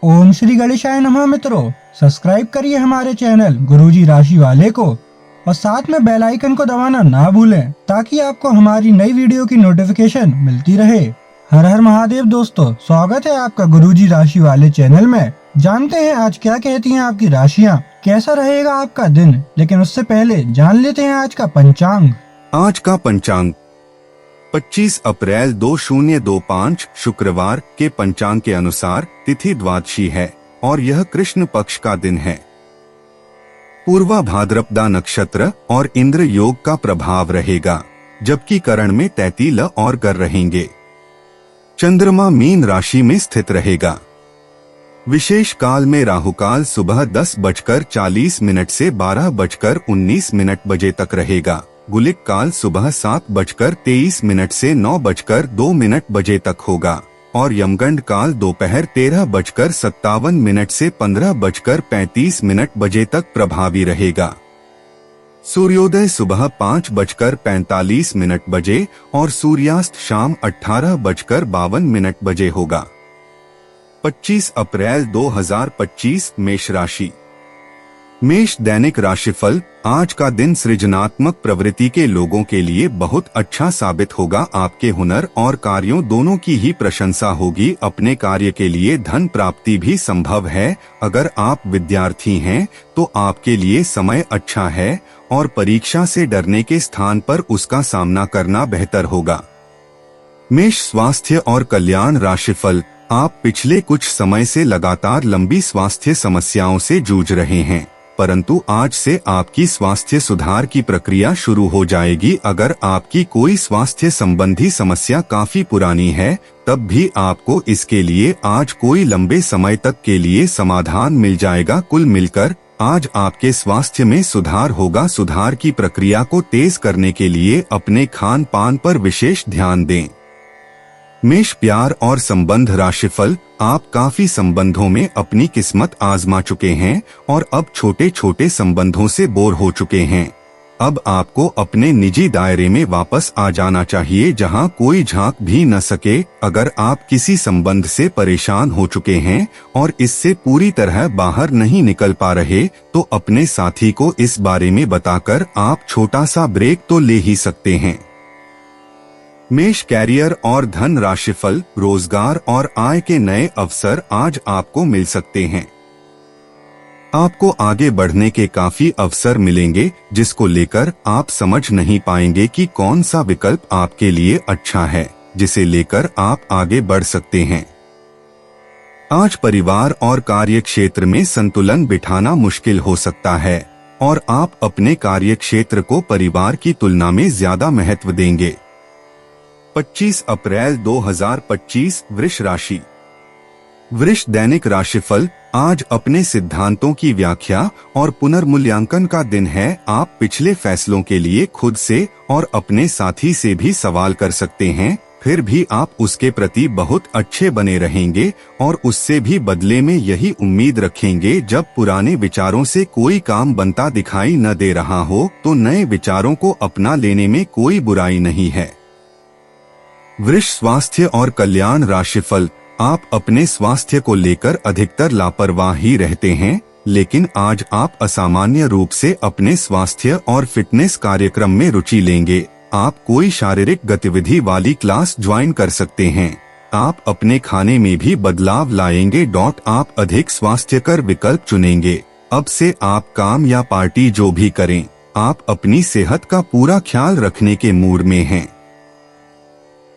ओम श्री गणेशाय नमः। मित्रों, सब्सक्राइब करिए हमारे चैनल गुरुजी राशि वाले को और साथ में बेल आइकन को दबाना ना भूलें ताकि आपको हमारी नई वीडियो की नोटिफिकेशन मिलती रहे। हर हर महादेव दोस्तों, स्वागत है आपका गुरुजी राशि वाले चैनल में। जानते हैं आज क्या कहती हैं आपकी राशियां, कैसा रहेगा आपका दिन। लेकिन उससे पहले जान लेते हैं आज का पंचांग। आज का पंचांग 25 अप्रैल 2025 शुक्रवार के पंचांग के अनुसार तिथि द्वादशी है और यह कृष्ण पक्ष का दिन है। पूर्वा भाद्रपदा नक्षत्र और इंद्र योग का प्रभाव रहेगा, जबकि करण में तैतील और गर रहेंगे। चंद्रमा मीन राशि में स्थित रहेगा। विशेष काल में राहुकाल सुबह 10:40 से 12:19 बजे तक रहेगा। गुलिक काल सुबह 7:23 से 9:02 बजे तक होगा और यमगंड काल दोपहर 13:57 से 15:35 बजे तक प्रभावी रहेगा। सूर्योदय सुबह 5:45 बजे और सूर्यास्त शाम 18:52 बजे होगा। 25 अप्रैल 2025 मेष राशि। मेष दैनिक राशिफल। आज का दिन सृजनात्मक प्रवृत्ति के लोगों के लिए बहुत अच्छा साबित होगा। आपके हुनर और कार्यों दोनों की ही प्रशंसा होगी। अपने कार्य के लिए धन प्राप्ति भी संभव है। अगर आप विद्यार्थी हैं तो आपके लिए समय अच्छा है और परीक्षा से डरने के स्थान पर उसका सामना करना बेहतर होगा। मेष स्वास्थ्य और कल्याण राशिफल। आप पिछले कुछ समय से लगातार लंबी स्वास्थ्य समस्याओं से जूझ रहे हैं, परंतु आज से आपकी स्वास्थ्य सुधार की प्रक्रिया शुरू हो जाएगी। अगर आपकी कोई स्वास्थ्य संबंधी समस्या काफी पुरानी है, तब भी आपको इसके लिए आज कोई लंबे समय तक के लिए समाधान मिल जाएगा। कुल मिलकर आज आपके स्वास्थ्य में सुधार होगा। सुधार की प्रक्रिया को तेज करने के लिए अपने खान पान पर विशेष ध्यान दें। मेष प्यार और संबंध राशिफल। आप काफी संबंधों में अपनी किस्मत आजमा चुके हैं और अब छोटे छोटे संबंधों से बोर हो चुके हैं। अब आपको अपने निजी दायरे में वापस आ जाना चाहिए, जहां कोई झांक भी न सके। अगर आप किसी संबंध से परेशान हो चुके हैं और इससे पूरी तरह बाहर नहीं निकल पा रहे, तो अपने साथी को इस बारे में बताकर आप छोटा सा ब्रेक तो ले ही सकते हैं। मेष कैरियर और धन राशिफल। रोजगार और आय के नए अवसर आज आपको मिल सकते हैं। आपको आगे बढ़ने के काफी अवसर मिलेंगे, जिसको लेकर आप समझ नहीं पाएंगे कि कौन सा विकल्प आपके लिए अच्छा है, जिसे लेकर आप आगे बढ़ सकते हैं। आज परिवार और कार्य क्षेत्र में संतुलन बिठाना मुश्किल हो सकता है और आप अपने कार्य क्षेत्र को परिवार की तुलना में ज्यादा महत्व देंगे। 25 अप्रैल 2025 वृष राशि। वृष दैनिक राशिफल। आज अपने सिद्धांतों की व्याख्या और पुनर्मूल्यांकन का दिन है। आप पिछले फैसलों के लिए खुद से और अपने साथी से भी सवाल कर सकते हैं, फिर भी आप उसके प्रति बहुत अच्छे बने रहेंगे और उससे भी बदले में यही उम्मीद रखेंगे। जब पुराने विचारों से कोई काम बनता दिखाई न दे रहा हो, तो नए विचारों को अपना लेने में कोई बुराई नहीं है। वृष स्वास्थ्य और कल्याण राशिफल। आप अपने स्वास्थ्य को लेकर अधिकतर लापरवाह ही रहते हैं, लेकिन आज आप असामान्य रूप से अपने स्वास्थ्य और फिटनेस कार्यक्रम में रुचि लेंगे। आप कोई शारीरिक गतिविधि वाली क्लास ज्वाइन कर सकते हैं। आप अपने खाने में भी बदलाव लाएंगे। आप अधिक स्वास्थ्यकर विकल्प चुनेंगे। अब से आप काम या पार्टी जो भी करें, आप अपनी सेहत का पूरा ख्याल रखने के मूड में हैं।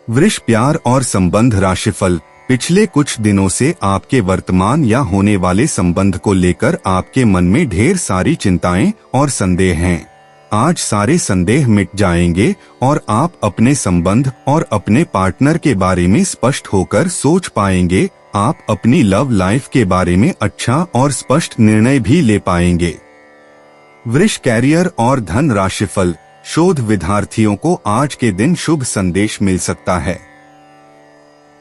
वृष प्यार और संबंध राशिफल। पिछले कुछ दिनों से आपके वर्तमान या होने वाले संबंध को लेकर आपके मन में ढेर सारी चिंताएं और संदेह हैं। आज सारे संदेह मिट जाएंगे और आप अपने संबंध और अपने पार्टनर के बारे में स्पष्ट होकर सोच पाएंगे। आप अपनी लव लाइफ के बारे में अच्छा और स्पष्ट निर्णय भी ले पाएंगे। वृष कैरियर और धन राशिफल। शोध विद्यार्थियों को आज के दिन शुभ संदेश मिल सकता है।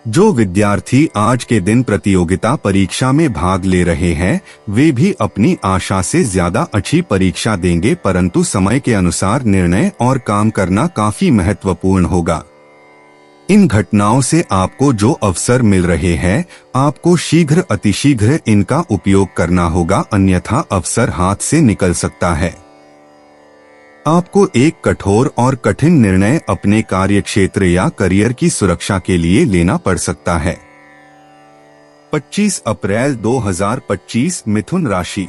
जो विद्यार्थी आज के दिन प्रतियोगिता परीक्षा में भाग ले रहे हैं, वे भी अपनी आशा से ज्यादा अच्छी परीक्षा देंगे, परंतु समय के अनुसार निर्णय और काम करना काफी महत्वपूर्ण होगा। इन घटनाओं से आपको जो अवसर मिल रहे हैं, आपको शीघ्र अतिशीघ्र इनका उपयोग करना होगा, अन्यथा अवसर हाथ से निकल सकता है। आपको एक कठोर और कठिन निर्णय अपने कार्यक्षेत्र या करियर की सुरक्षा के लिए लेना पड़ सकता है। 25 अप्रैल 2025 मिथुन राशि।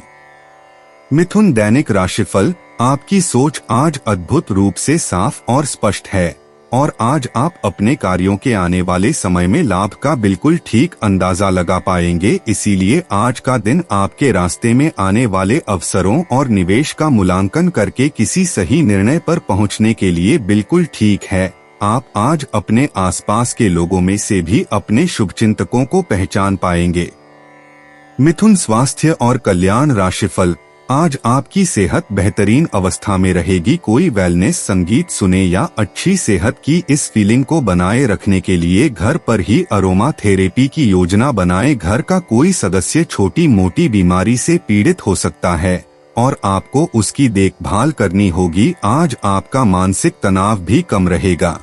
मिथुन दैनिक राशिफल। आपकी सोच आज अद्भुत रूप से साफ और स्पष्ट है और आज आप अपने कार्यों के आने वाले समय में लाभ का बिल्कुल ठीक अंदाजा लगा पाएंगे। इसीलिए आज का दिन आपके रास्ते में आने वाले अवसरों और निवेश का मूल्यांकन करके किसी सही निर्णय पर पहुंचने के लिए बिल्कुल ठीक है। आप आज अपने आसपास के लोगों में से भी अपने शुभचिंतकों को पहचान पाएंगे। मिथुन स्वास्थ्य और कल्याण राशिफल। आज आपकी सेहत बेहतरीन अवस्था में रहेगी। कोई वेलनेस संगीत सुने या अच्छी सेहत की इस फीलिंग को बनाए रखने के लिए घर पर ही अरोमा थेरेपी की योजना बनाएं। घर का कोई सदस्य छोटी मोटी बीमारी से पीड़ित हो सकता है और आपको उसकी देखभाल करनी होगी। आज आपका मानसिक तनाव भी कम रहेगा।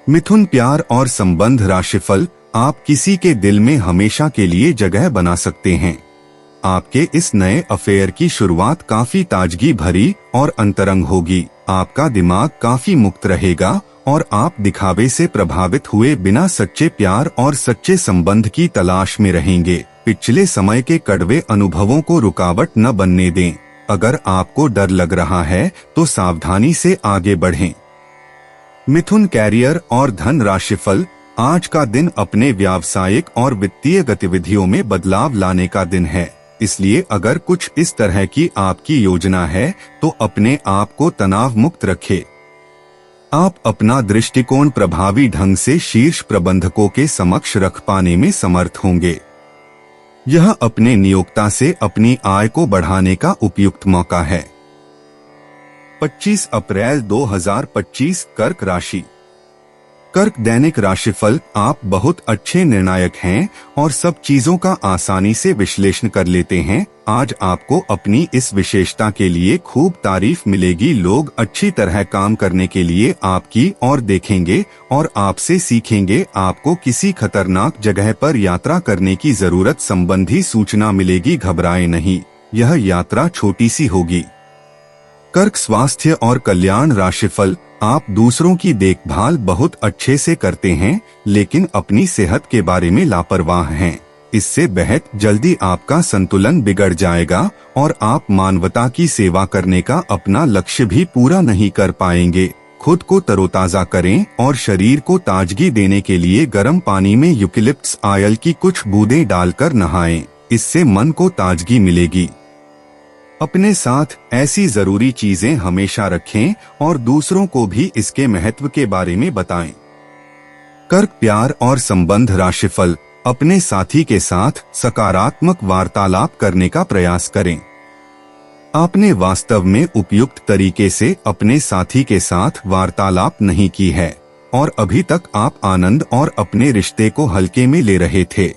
मिथुन प्यार और संबंध राशिफल। आप किसी के दिल में हमेशा के लिए जगह बना सकते हैं। आपके इस नए अफेयर की शुरुआत काफी ताजगी भरी और अंतरंग होगी। आपका दिमाग काफी मुक्त रहेगा और आप दिखावे से प्रभावित हुए बिना सच्चे प्यार और सच्चे संबंध की तलाश में रहेंगे। पिछले समय के कड़वे अनुभवों को रुकावट न बनने दें। अगर आपको डर लग रहा है तो सावधानी से आगे बढ़ें। मिथुन कैरियर और धन राशिफल। आज का दिन अपने व्यावसायिक और वित्तीय गतिविधियों में बदलाव लाने का दिन है। इसलिए अगर कुछ इस तरह की आपकी योजना है तो अपने आप को तनाव मुक्त रखें। आप अपना दृष्टिकोण प्रभावी ढंग से शीर्ष प्रबंधकों के समक्ष रख पाने में समर्थ होंगे। यह अपने नियोक्ता से अपनी आय को बढ़ाने का उपयुक्त मौका है। 25 अप्रैल 2025 कर्क राशि। कर्क दैनिक राशिफल। आप बहुत अच्छे निर्णायक हैं और सब चीजों का आसानी से विश्लेषण कर लेते हैं। आज आपको अपनी इस विशेषता के लिए खूब तारीफ मिलेगी। लोग अच्छी तरह काम करने के लिए आपकी ओर देखेंगे और आपसे सीखेंगे। आपको किसी खतरनाक जगह पर यात्रा करने की जरूरत संबंधी सूचना मिलेगी। घबराएं नहीं, यह यात्रा छोटी सी होगी। कर्क स्वास्थ्य और कल्याण राशिफल। आप दूसरों की देखभाल बहुत अच्छे से करते हैं लेकिन अपनी सेहत के बारे में लापरवाह हैं। इससे बेहद जल्दी आपका संतुलन बिगड़ जाएगा और आप मानवता की सेवा करने का अपना लक्ष्य भी पूरा नहीं कर पाएंगे। खुद को तरोताजा करें और शरीर को ताजगी देने के लिए गर्म पानी में यूकेलिप्टस ऑयल की कुछ बूंदें डालकर नहाएं। इससे मन को ताजगी मिलेगी। अपने साथ ऐसी जरूरी चीजें हमेशा रखें और दूसरों को भी इसके महत्व के बारे में बताएं। कर्क प्यार और संबंध राशिफल। अपने साथी के साथ सकारात्मक वार्तालाप करने का प्रयास करें। आपने वास्तव में उपयुक्त तरीके से अपने साथी के साथ वार्तालाप नहीं की है और अभी तक आप आनंद और अपने रिश्ते को हल्के में ले रहे थे।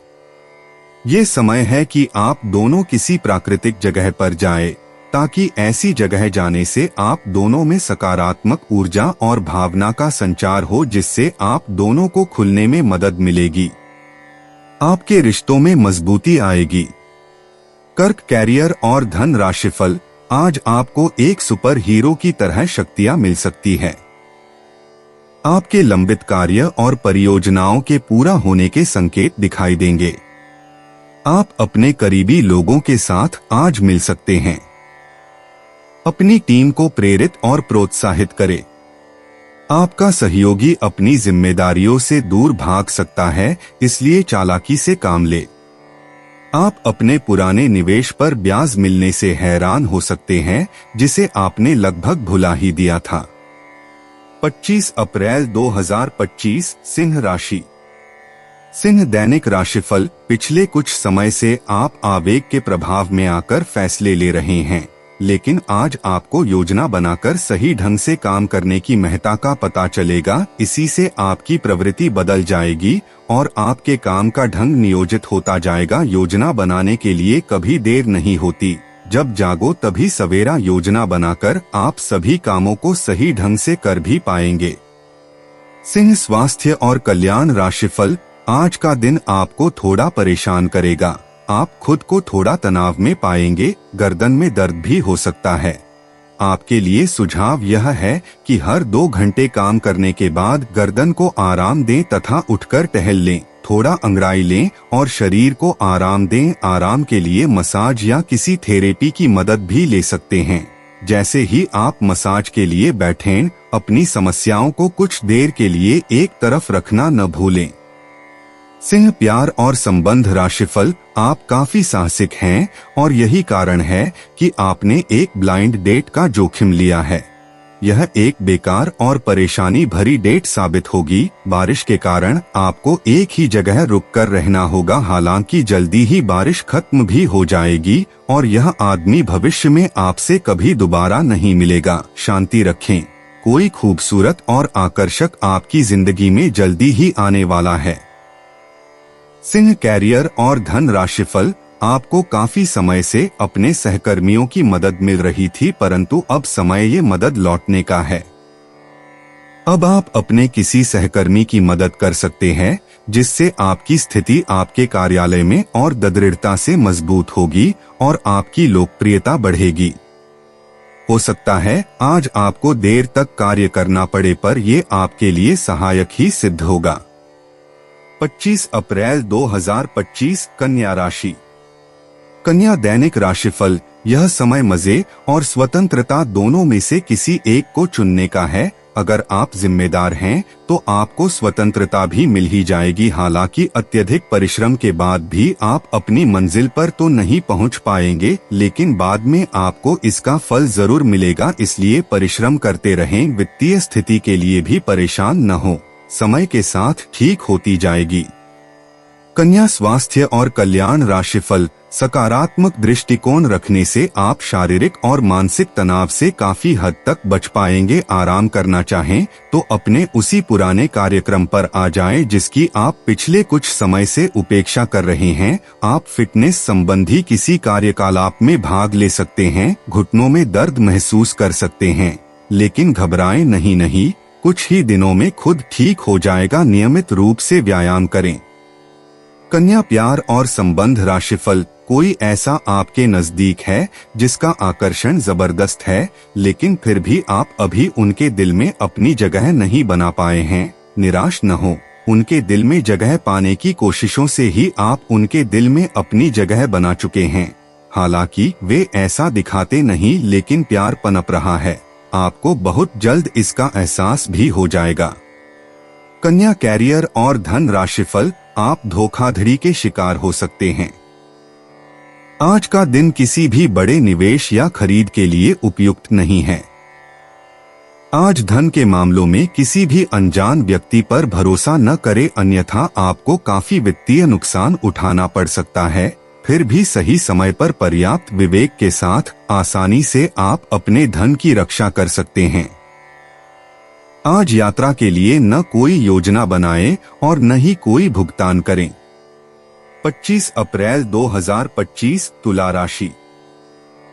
ये समय है कि आप दोनों किसी प्राकृतिक जगह पर जाएं, ताकि ऐसी जगह जाने से आप दोनों में सकारात्मक ऊर्जा और भावना का संचार हो, जिससे आप दोनों को खुलने में मदद मिलेगी। आपके रिश्तों में मजबूती आएगी। कर्क कैरियर और धन राशिफल। आज आपको एक सुपर हीरो की तरह शक्तियां मिल सकती है। आपके लंबित कार्य और परियोजनाओं के पूरा होने के संकेत दिखाई देंगे। आप अपने करीबी लोगों के साथ आज मिल सकते हैं। अपनी टीम को प्रेरित और प्रोत्साहित करें। आपका सहयोगी अपनी जिम्मेदारियों से दूर भाग सकता है, इसलिए चालाकी से काम ले। आप अपने पुराने निवेश पर ब्याज मिलने से हैरान हो सकते हैं, जिसे आपने लगभग भुला ही दिया था। 25 अप्रैल 2025 सिंह राशि। सिंह दैनिक राशिफल। पिछले कुछ समय से आप आवेग के प्रभाव में आकर फैसले ले रहे हैं, लेकिन आज आपको योजना बनाकर सही ढंग से काम करने की महत्ता का पता चलेगा। इसी से आपकी प्रवृत्ति बदल जाएगी और आपके काम का ढंग नियोजित होता जाएगा। योजना बनाने के लिए कभी देर नहीं होती। जब जागो तभी सवेरा योजना बनाकर आप सभी कामों को सही ढंग से कर भी पाएंगे। सिंह स्वास्थ्य और कल्याण राशिफल। आज का दिन आपको थोड़ा परेशान करेगा। आप खुद को थोड़ा तनाव में पाएंगे, गर्दन में दर्द भी हो सकता है। आपके लिए सुझाव यह है कि हर 2 घंटे काम करने के बाद गर्दन को आराम दें तथा उठकर टहल लें, थोड़ा अंगड़ाई लें और शरीर को आराम दें। आराम के लिए मसाज या किसी थेरेपी की मदद भी ले सकते हैं। जैसे ही आप मसाज के लिए बैठें, अपनी समस्याओं को कुछ देर के लिए एक तरफ रखना न भूलें। सिंह प्यार और संबंध राशिफल। आप काफी साहसिक हैं और यही कारण है कि आपने एक ब्लाइंड डेट का जोखिम लिया है। यह एक बेकार और परेशानी भरी डेट साबित होगी। बारिश के कारण आपको एक ही जगह रुककर रहना होगा। हालांकि जल्दी ही बारिश खत्म भी हो जाएगी और यह आदमी भविष्य में आपसे कभी दोबारा नहीं मिलेगा। शांति रखें। कोई खूबसूरत और आकर्षक आपकी जिंदगी में जल्दी ही आने वाला है। सिंह कैरियर और धन राशिफल। आपको काफी समय से अपने सहकर्मियों की मदद मिल रही थी, परंतु अब समय ये मदद लौटने का है। अब आप अपने किसी सहकर्मी की मदद कर सकते हैं, जिससे आपकी स्थिति आपके कार्यालय में और दृढ़ता से मजबूत होगी और आपकी लोकप्रियता बढ़ेगी। हो सकता है आज आपको देर तक कार्य करना पड़े, पर ये आपके लिए सहायक ही सिद्ध होगा। 25 अप्रैल 2025 कन्या राशि। कन्या दैनिक राशिफल। यह समय मजे और स्वतंत्रता दोनों में से किसी एक को चुनने का है। अगर आप जिम्मेदार हैं तो आपको स्वतंत्रता भी मिल ही जाएगी। हालांकि अत्यधिक परिश्रम के बाद भी आप अपनी मंजिल पर तो नहीं पहुंच पाएंगे, लेकिन बाद में आपको इसका फल जरूर मिलेगा, इसलिए परिश्रम करते रहें। वित्तीय स्थिति के लिए भी परेशान न हो, समय के साथ ठीक होती जाएगी। कन्या स्वास्थ्य और कल्याण राशिफल। सकारात्मक दृष्टिकोण रखने से आप शारीरिक और मानसिक तनाव से काफी हद तक बच पाएंगे। आराम करना चाहें तो अपने उसी पुराने कार्यक्रम पर आ जाएं, जिसकी आप पिछले कुछ समय से उपेक्षा कर रहे हैं। आप फिटनेस संबंधी किसी कार्यकलाप में भाग ले सकते हैं। घुटनों में दर्द महसूस कर सकते हैं, लेकिन घबराएं नहीं, कुछ ही दिनों में खुद ठीक हो जाएगा। नियमित रूप से व्यायाम करें। कन्या प्यार और संबंध राशिफल। कोई ऐसा आपके नजदीक है जिसका आकर्षण जबरदस्त है, लेकिन फिर भी आप अभी उनके दिल में अपनी जगह नहीं बना पाए हैं। निराश न हो, उनके दिल में जगह पाने की कोशिशों से ही आप उनके दिल में अपनी जगह बना चुके हैं। हालांकि वे ऐसा दिखाते नहीं, लेकिन प्यार पनप रहा है। आपको बहुत जल्द इसका एहसास भी हो जाएगा। कन्या कैरियर और धन राशिफल। आप धोखाधड़ी के शिकार हो सकते हैं। आज का दिन किसी भी बड़े निवेश या खरीद के लिए उपयुक्त नहीं है। आज धन के मामलों में किसी भी अनजान व्यक्ति पर भरोसा न करें, अन्यथा आपको काफी वित्तीय नुकसान उठाना पड़ सकता है। फिर भी सही समय पर पर्याप्त विवेक के साथ आसानी से आप अपने धन की रक्षा कर सकते हैं। आज यात्रा के लिए न कोई योजना बनाएं और न ही कोई भुगतान करें। 25 अप्रैल 2025 तुला राशि।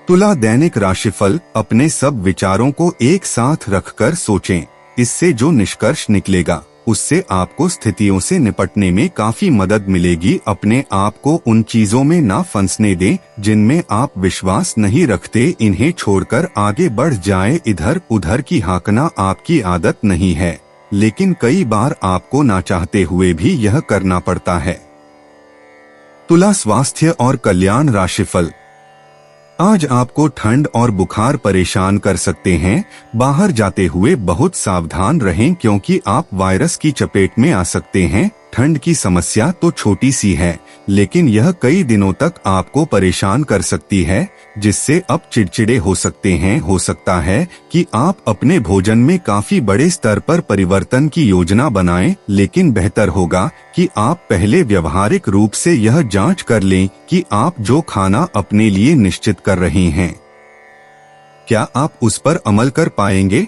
तुला दैनिक राशिफल। अपने सब विचारों को एक साथ रखकर सोचें। इससे जो निष्कर्ष निकलेगा उससे आपको स्थितियों से निपटने में काफी मदद मिलेगी। अपने आप को उन चीजों में ना फंसने दें जिनमें आप विश्वास नहीं रखते। इन्हें छोड़कर आगे बढ़ जाएं। इधर उधर की हाँकना आपकी आदत नहीं है, लेकिन कई बार आपको ना चाहते हुए भी यह करना पड़ता है। तुला स्वास्थ्य और कल्याण राशिफल। आज आपको ठंड और बुखार परेशान कर सकते हैं। बाहर जाते हुए बहुत सावधान रहें, क्योंकि आप वायरस की चपेट में आ सकते हैं। ठंड की समस्या तो छोटी सी है, लेकिन यह कई दिनों तक आपको परेशान कर सकती है, जिससे अब चिड़चिड़े हो सकते हैं। हो सकता है कि आप अपने भोजन में काफी बड़े स्तर पर परिवर्तन की योजना बनाएं, लेकिन बेहतर होगा कि आप पहले व्यवहारिक रूप से यह जांच कर लें कि आप जो खाना अपने लिए निश्चित कर रहे हैं, क्या आप उस पर अमल कर पाएंगे।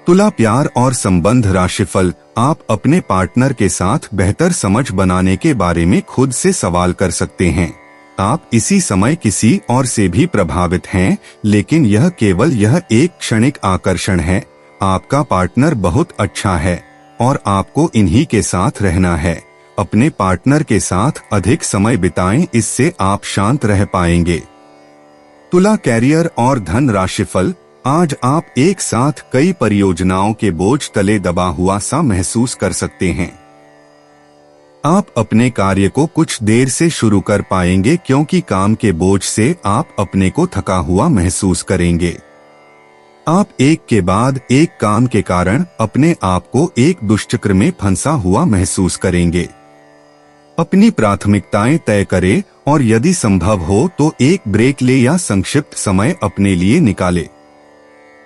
तुला प्यार और संबंध राशिफल। आप अपने पार्टनर के साथ बेहतर समझ बनाने के बारे में खुद से सवाल कर सकते हैं। आप इसी समय किसी और से भी प्रभावित हैं, लेकिन यह एक क्षणिक आकर्षण है। आपका पार्टनर बहुत अच्छा है और आपको इन्हीं के साथ रहना है। अपने पार्टनर के साथ अधिक समय बिताएं, इससे आप शांत रह पाएंगे। तुला कैरियर और धन राशिफल। आज आप एक साथ कई परियोजनाओं के बोझ तले दबा हुआ सा महसूस कर सकते हैं। आप अपने कार्य को कुछ देर से शुरू कर पाएंगे क्योंकि काम के बोझ से आप अपने को थका हुआ महसूस करेंगे। आप एक के बाद एक काम के कारण अपने आप को एक दुष्चक्र में फंसा हुआ महसूस करेंगे। अपनी प्राथमिकताएं तय करें और यदि संभव हो तो एक ब्रेक ले या संक्षिप्त समय अपने लिए निकाले।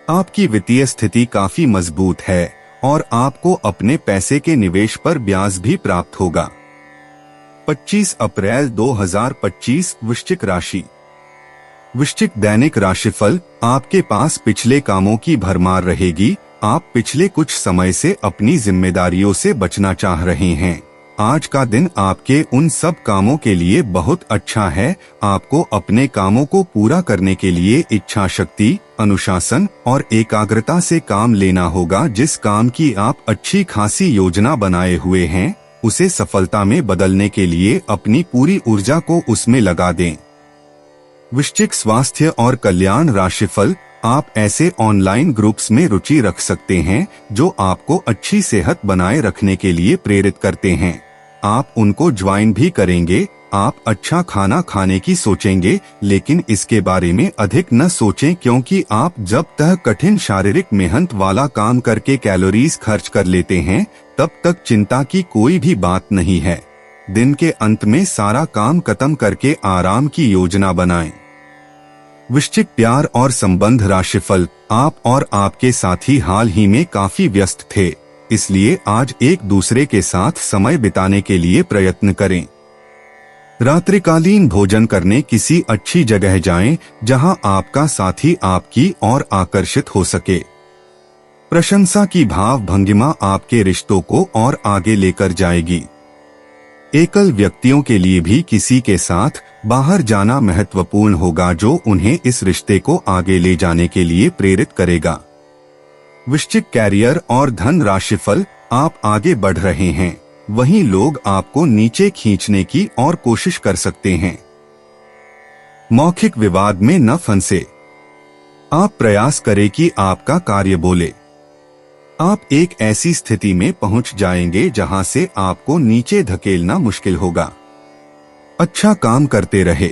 आपकी वित्तीय स्थिति काफी मजबूत है और आपको अपने पैसे के निवेश पर ब्याज भी प्राप्त होगा। 25 अप्रैल 2025 वृश्चिक राशि। वृश्चिक दैनिक राशिफल। आपके पास पिछले कामों की भरमार रहेगी। आप पिछले कुछ समय से अपनी जिम्मेदारियों से बचना चाह रहे हैं। आज का दिन आपके उन सब कामों के लिए बहुत अच्छा है। आपको अपने कामों को पूरा करने के लिए इच्छा शक्ति, अनुशासन और एकाग्रता से काम लेना होगा। जिस काम की आप अच्छी खासी योजना बनाए हुए हैं, उसे सफलता में बदलने के लिए अपनी पूरी ऊर्जा को उसमें लगा दें। वृश्चिक स्वास्थ्य और कल्याण राशिफल। आप ऐसे ऑनलाइन ग्रुप्स में रुचि रख सकते हैं जो आपको अच्छी सेहत बनाए रखने के लिए प्रेरित करते हैं। आप उनको ज्वाइन भी करेंगे। आप अच्छा खाना खाने की सोचेंगे, लेकिन इसके बारे में अधिक न सोचें क्योंकि आप जब तक कठिन शारीरिक मेहनत वाला काम करके कैलोरीज खर्च कर लेते हैं, तब तक चिंता की कोई भी बात नहीं है। दिन के अंत में सारा काम खत्म करके आराम की योजना बनाएं। वृश्चिक प्यार और संबंध राशिफल। आप और आपके साथी हाल ही में काफी व्यस्त थे, इसलिए आज एक दूसरे के साथ समय बिताने के लिए प्रयत्न करें। रात्रिकालीन भोजन करने किसी अच्छी जगह जाएं, जहां आपका साथी आपकी ओर आकर्षित हो सके। प्रशंसा की भाव भंगिमा आपके रिश्तों को और आगे लेकर जाएगी। एकल व्यक्तियों के लिए भी किसी के साथ बाहर जाना महत्वपूर्ण होगा, जो उन्हें इस रिश्ते को आगे ले जाने के लिए प्रेरित करेगा। वृश्चिक कैरियर और धन राशिफल। आप आगे बढ़ रहे हैं, वहीं लोग आपको नीचे खींचने की और कोशिश कर सकते हैं। मौखिक विवाद में न फंसे। आप प्रयास करें कि आपका कार्य बोले। आप एक ऐसी स्थिति में पहुंच जाएंगे जहां से आपको नीचे धकेलना मुश्किल होगा। अच्छा काम करते रहे।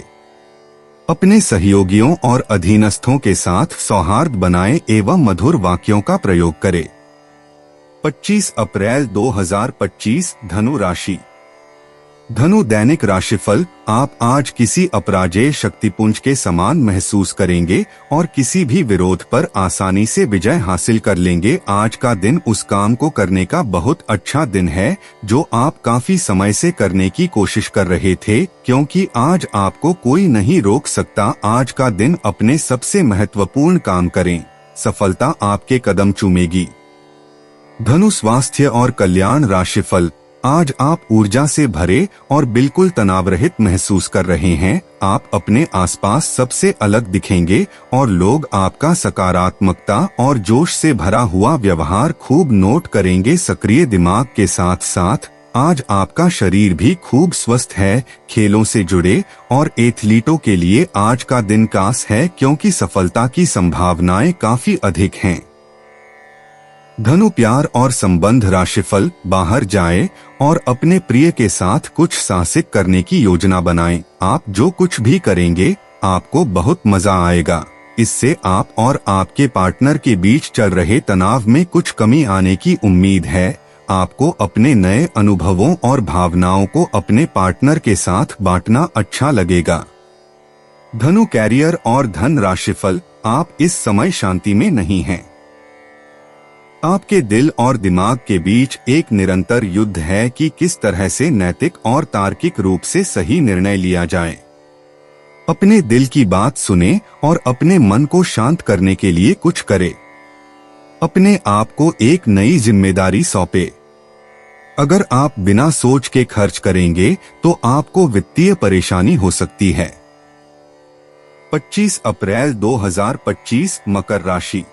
अपने सहयोगियों और अधीनस्थों के साथ सौहार्द बनाएं एवं मधुर वाक्यों का प्रयोग करें। 25 अप्रैल 2025 धनु राशि। धनु दैनिक राशिफल। आप आज किसी अपराजेय शक्तिपुंज के समान महसूस करेंगे और किसी भी विरोध पर आसानी से विजय हासिल कर लेंगे। आज का दिन उस काम को करने का बहुत अच्छा दिन है जो आप काफी समय से करने की कोशिश कर रहे थे, क्योंकि आज आपको कोई नहीं रोक सकता। आज का दिन अपने सबसे महत्वपूर्ण काम करें, सफलता आपके कदम चूमेगी। धनु स्वास्थ्य और कल्याण राशिफल। आज आप ऊर्जा से भरे और बिल्कुल तनाव रहित महसूस कर रहे हैं। आप अपने आसपास सबसे अलग दिखेंगे और लोग आपका सकारात्मकता और जोश से भरा हुआ व्यवहार खूब नोट करेंगे। सक्रिय दिमाग के साथ साथ आज आपका शरीर भी खूब स्वस्थ है। खेलों से जुड़े और एथलीटों के लिए आज का दिन खास है क्योंकि सफलता की संभावनाएं काफी अधिक हैं। धनु प्यार और संबंध राशिफल। बाहर जाएं और अपने प्रिय के साथ कुछ साहसिक करने की योजना बनाएं। आप जो कुछ भी करेंगे आपको बहुत मजा आएगा। इससे आप और आपके पार्टनर के बीच चल रहे तनाव में कुछ कमी आने की उम्मीद है। आपको अपने नए अनुभवों और भावनाओं को अपने पार्टनर के साथ बांटना अच्छा लगेगा। धनु कैरियर और धन राशिफल। आप इस समय शांति में नहीं हैं। आपके दिल और दिमाग के बीच एक निरंतर युद्ध है कि किस तरह से नैतिक और तार्किक रूप से सही निर्णय लिया जाए। अपने दिल की बात सुने और अपने मन को शांत करने के लिए कुछ करें। अपने आप को एक नई जिम्मेदारी सौंपे। अगर आप बिना सोच के खर्च करेंगे तो आपको वित्तीय परेशानी हो सकती है। 25 अप्रैल 2025 मकर राशि।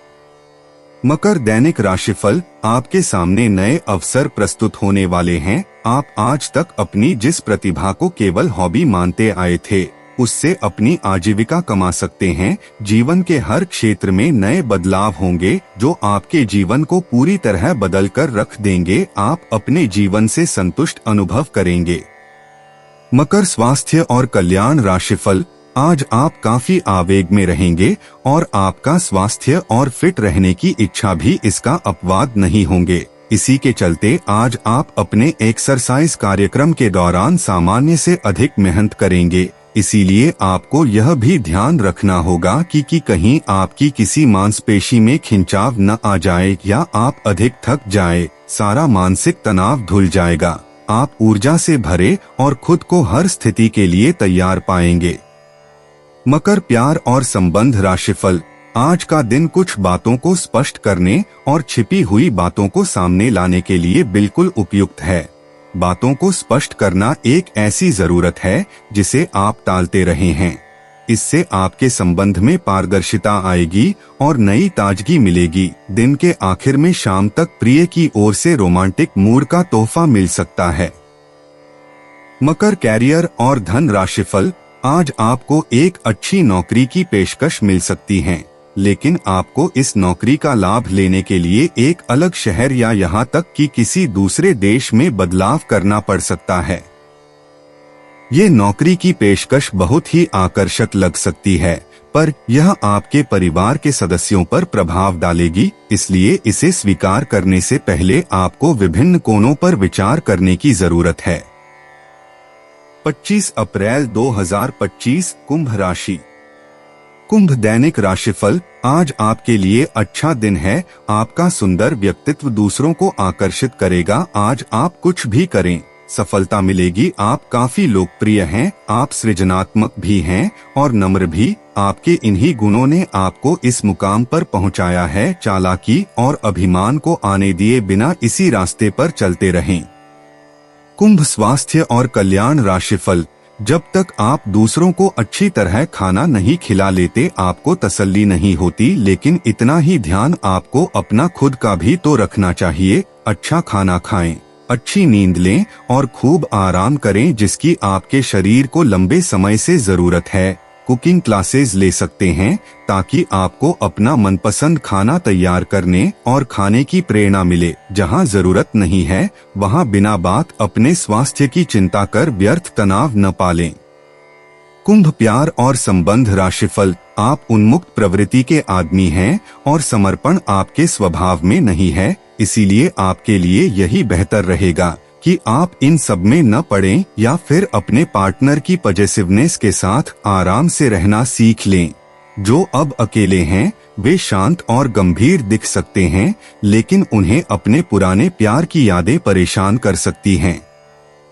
मकर दैनिक राशिफल, आपके सामने नए अवसर प्रस्तुत होने वाले हैं। आप आज तक अपनी जिस प्रतिभा को केवल हॉबी मानते आए थे, उससे अपनी आजीविका कमा सकते हैं। जीवन के हर क्षेत्र में नए बदलाव होंगे जो आपके जीवन को पूरी तरह बदल कर रख देंगे। आप अपने जीवन से संतुष्ट अनुभव करेंगे। मकर स्वास्थ्य और कल्याण राशिफल, आज आप काफी आवेग में रहेंगे और आपका स्वास्थ्य और फिट रहने की इच्छा भी इसका अपवाद नहीं होंगे। इसी के चलते आज आप अपने एक्सरसाइज कार्यक्रम के दौरान सामान्य से अधिक मेहनत करेंगे। इसीलिए आपको यह भी ध्यान रखना होगा कि कहीं आपकी किसी मांसपेशी में खिंचाव न आ जाए या आप अधिक थक जाए। सारा मानसिक तनाव धुल जाएगा। आप ऊर्जा से भरे और खुद को हर स्थिति के लिए तैयार पाएंगे। मकर प्यार और संबंध राशिफल, आज का दिन कुछ बातों को स्पष्ट करने और छिपी हुई बातों को सामने लाने के लिए बिल्कुल उपयुक्त है। बातों को स्पष्ट करना एक ऐसी जरूरत है जिसे आप टालते रहे हैं। इससे आपके संबंध में पारदर्शिता आएगी और नई ताजगी मिलेगी। दिन के आखिर में शाम तक प्रिय की ओर से रोमांटिक मूड का तोहफा मिल सकता है। मकर कैरियर और धन राशिफल, आज आपको एक अच्छी नौकरी की पेशकश मिल सकती है, लेकिन आपको इस नौकरी का लाभ लेने के लिए एक अलग शहर या यहाँ तक कि किसी दूसरे देश में बदलाव करना पड़ सकता है। ये नौकरी की पेशकश बहुत ही आकर्षक लग सकती है, पर यह आपके परिवार के सदस्यों पर प्रभाव डालेगी। इसलिए इसे स्वीकार करने से पहले आपको विभिन्न कोणों पर विचार करने की जरूरत है। 25 अप्रैल 2025 कुंभ राशि। कुंभ दैनिक राशिफल, आज आपके लिए अच्छा दिन है। आपका सुंदर व्यक्तित्व दूसरों को आकर्षित करेगा। आज आप कुछ भी करें, सफलता मिलेगी। आप काफी लोकप्रिय हैं। आप सृजनात्मक भी हैं और नम्र भी। आपके इन्हीं गुणों ने आपको इस मुकाम पर पहुंचाया है। चालाकी और अभिमान को आने दिए बिना इसी रास्ते पर चलते रहें। कुंभ स्वास्थ्य और कल्याण राशिफल, जब तक आप दूसरों को अच्छी तरह खाना नहीं खिला लेते आपको तसल्ली नहीं होती, लेकिन इतना ही ध्यान आपको अपना खुद का भी तो रखना चाहिए। अच्छा खाना खाएं, अच्छी नींद लें और खूब आराम करें, जिसकी आपके शरीर को लंबे समय से जरूरत है। कुकिंग क्लासेस ले सकते हैं ताकि आपको अपना मनपसंद खाना तैयार करने और खाने की प्रेरणा मिले। जहां जरूरत नहीं है वहां बिना बात अपने स्वास्थ्य की चिंता कर व्यर्थ तनाव न पालें। कुंभ प्यार और संबंध राशिफल, आप उन्मुक्त प्रवृत्ति के आदमी हैं और समर्पण आपके स्वभाव में नहीं है। इसीलिए आपके लिए यही बेहतर रहेगा कि आप इन सब में न पड़ें या फिर अपने पार्टनर की पॉजिटिवनेस के साथ आराम से रहना सीख लें। जो अब अकेले हैं वे शांत और गंभीर दिख सकते हैं, लेकिन उन्हें अपने पुराने प्यार की यादें परेशान कर सकती हैं।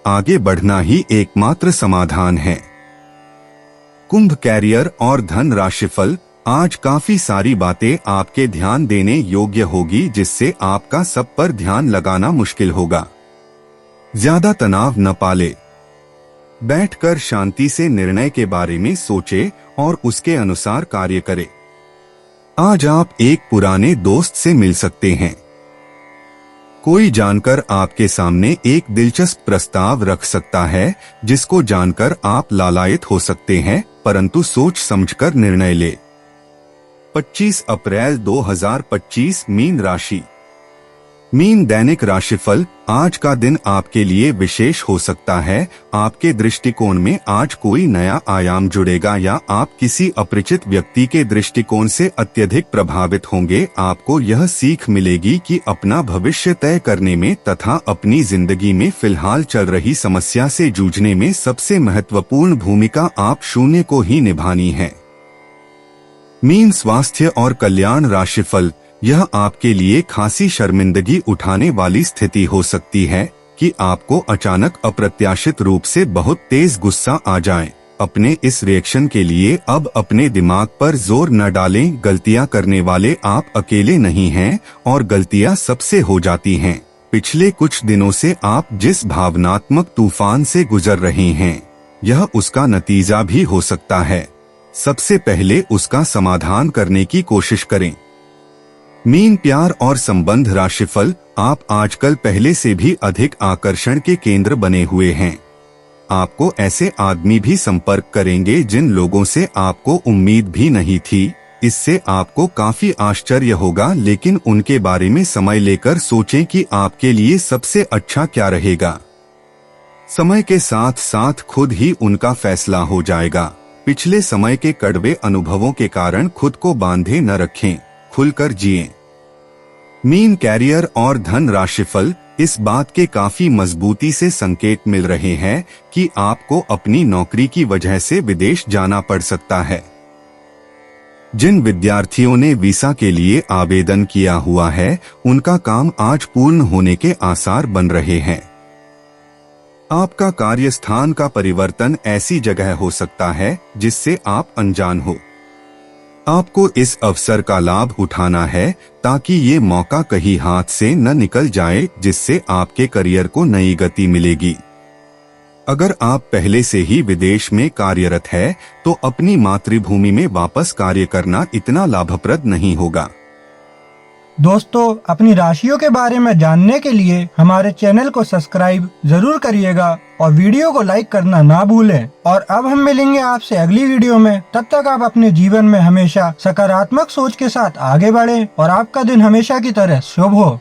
आगे बढ़ना ही एकमात्र समाधान है। कुंभ कैरियर और धन राशिफल, आज काफी सारी बातें आपके ध्यान देने योग्य होगी, जिससे आपका सब पर ध्यान लगाना मुश्किल होगा। ज्यादा तनाव न पाले। बैठकर शांति से निर्णय के बारे में सोचे और उसके अनुसार कार्य करें। आज आप एक पुराने दोस्त से मिल सकते हैं। कोई जानकर आपके सामने एक दिलचस्प प्रस्ताव रख सकता है, जिसको जानकर आप लालायित हो सकते हैं, परंतु सोच समझकर निर्णय ले। 25 अप्रैल 2025 मीन राशि। मीन दैनिक राशिफल, आज का दिन आपके लिए विशेष हो सकता है। आपके दृष्टिकोण में आज कोई नया आयाम जुड़ेगा या आप किसी अपरिचित व्यक्ति के दृष्टिकोण से अत्यधिक प्रभावित होंगे। आपको यह सीख मिलेगी कि अपना भविष्य तय करने में तथा अपनी जिंदगी में फिलहाल चल रही समस्या से जूझने में सबसे महत्वपूर्ण भूमिका आप शून्य को ही निभानी है। मीन स्वास्थ्य और कल्याण राशिफल, यह आपके लिए खासी शर्मिंदगी उठाने वाली स्थिति हो सकती है कि आपको अचानक अप्रत्याशित रूप से बहुत तेज गुस्सा आ जाए। अपने इस रिएक्शन के लिए अब अपने दिमाग पर जोर न डालें। गलतियां करने वाले आप अकेले नहीं हैं और गलतियां सबसे हो जाती हैं। पिछले कुछ दिनों से आप जिस भावनात्मक तूफान से गुजर रहे हैं, यह उसका नतीजा भी हो सकता है। सबसे पहले उसका समाधान करने की कोशिश करें। मीन प्यार और संबंध राशिफल। आप आजकल पहले से भी अधिक आकर्षण के केंद्र बने हुए हैं। आपको ऐसे आदमी भी संपर्क करेंगे जिन लोगों से आपको उम्मीद भी नहीं थी। इससे आपको काफी आश्चर्य होगा, लेकिन उनके बारे में समय लेकर सोचें कि आपके लिए सबसे अच्छा क्या रहेगा। समय के साथ साथ खुद ही उनका फैसला हो जाएगा। पिछले समय के कड़वे अनुभवों के कारण खुद को बांधे न रखें, खुलकर जिएं। मीन कैरियर और धन राशिफल। इस बात के काफी मजबूती से संकेत मिल रहे हैं कि आपको अपनी नौकरी की वजह से विदेश जाना पड़ सकता है। जिन विद्यार्थियों ने वीसा के लिए आवेदन किया हुआ है, उनका काम आज पूर्ण होने के आसार बन रहे हैं। आपका कार्यस्थान का परिवर्तन ऐसी जगह हो सकता है जिससे आप अनजान हो। आपको इस अवसर का लाभ उठाना है ताकि ये मौका कहीं हाथ से न निकल जाए, जिससे आपके करियर को नई गति मिलेगी। अगर आप पहले से ही विदेश में कार्यरत है तो अपनी मातृभूमि में वापस कार्य करना इतना लाभप्रद नहीं होगा। दोस्तों, अपनी राशियों के बारे में जानने के लिए हमारे चैनल को सब्सक्राइब जरूर करिएगा और वीडियो को लाइक करना ना भूलें। और अब हम मिलेंगे आपसे अगली वीडियो में। तब तक आप अपने जीवन में हमेशा सकारात्मक सोच के साथ आगे बढ़ें और आपका दिन हमेशा की तरह शुभ हो।